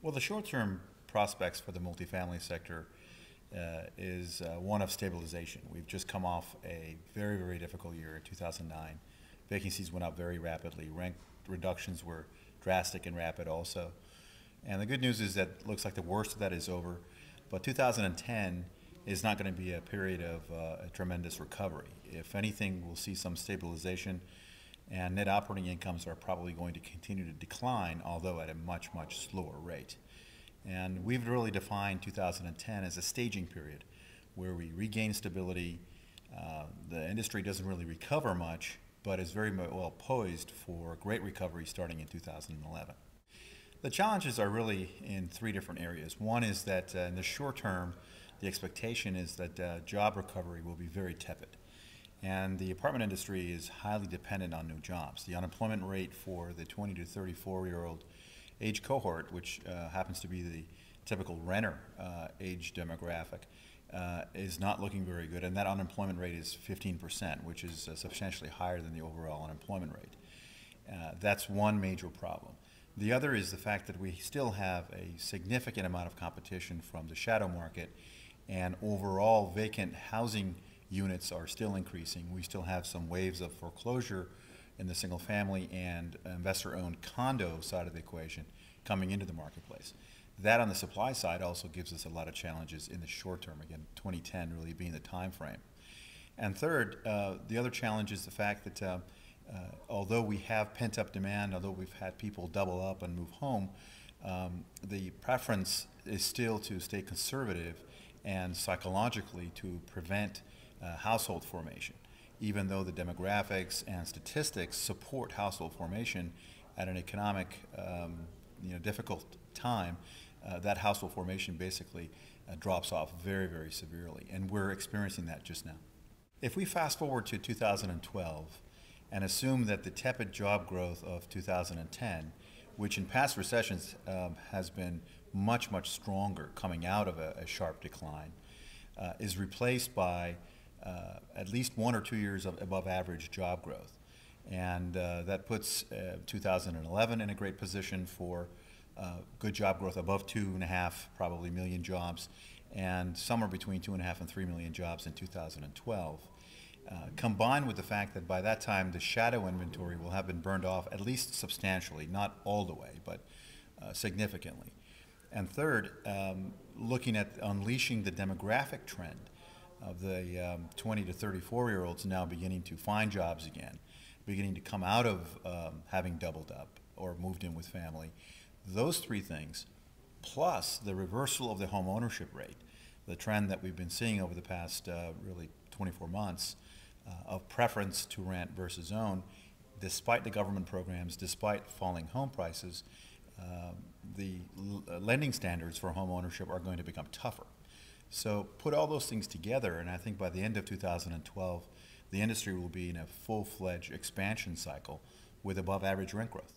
Well, the short-term prospects for the multifamily sector is one of stabilization. We've just come off a very, very difficult year in 2009. Vacancies went up very rapidly. Rent reductions were drastic and rapid also. And the good news is that it looks like the worst of that is over. But 2010 is not going to be a period of a tremendous recovery. If anything, we'll see some stabilization, and net operating incomes are probably going to continue to decline, although at a much, much slower rate. And we've really defined 2010 as a staging period where we regain stability. The industry doesn't really recover much, but is very well poised for a great recovery starting in 2011. The challenges are really in three different areas. One is that in the short term, the expectation is that job recovery will be very tepid. And the apartment industry is highly dependent on new jobs. The unemployment rate for the 20 to 34-year-old age cohort, which happens to be the typical renter age demographic, is not looking very good. And that unemployment rate is 15%, which is substantially higher than the overall unemployment rate. That's one major problem. The other is the fact that we still have a significant amount of competition from the shadow market, and overall vacant housing units are still increasing. We still have some waves of foreclosure in the single family and investor-owned condo side of the equation coming into the marketplace. That on the supply side also gives us a lot of challenges in the short term, again 2010 really being the time frame. And third, the other challenge is the fact that although we have pent-up demand, although we've had people double up and move home, the preference is still to stay conservative and psychologically to prevent household formation, even though the demographics and statistics support household formation at an economic difficult time. That household formation basically drops off very, very severely, and we're experiencing that just now. If we fast forward to 2012 and assume that the tepid job growth of 2010, which in past recessions has been much, much stronger coming out of a sharp decline, is replaced by at least 1 or 2 years of above average job growth. And that puts 2011 in a great position for good job growth, above 2.5 probably million jobs, and somewhere between 2.5 and 3 million jobs in 2012. Combined with the fact that by that time the shadow inventory will have been burned off at least substantially, not all the way, but significantly. And third, looking at unleashing the demographic trend of the 20 to 34-year-olds now beginning to find jobs again, beginning to come out of having doubled up or moved in with family. Those three things, plus the reversal of the home ownership rate, the trend that we've been seeing over the past really 24 months of preference to rent versus own, despite the government programs, despite falling home prices, the lending standards for home ownership are going to become tougher. So put all those things together, and I think by the end of 2012, the industry will be in a full-fledged expansion cycle with above average rent growth.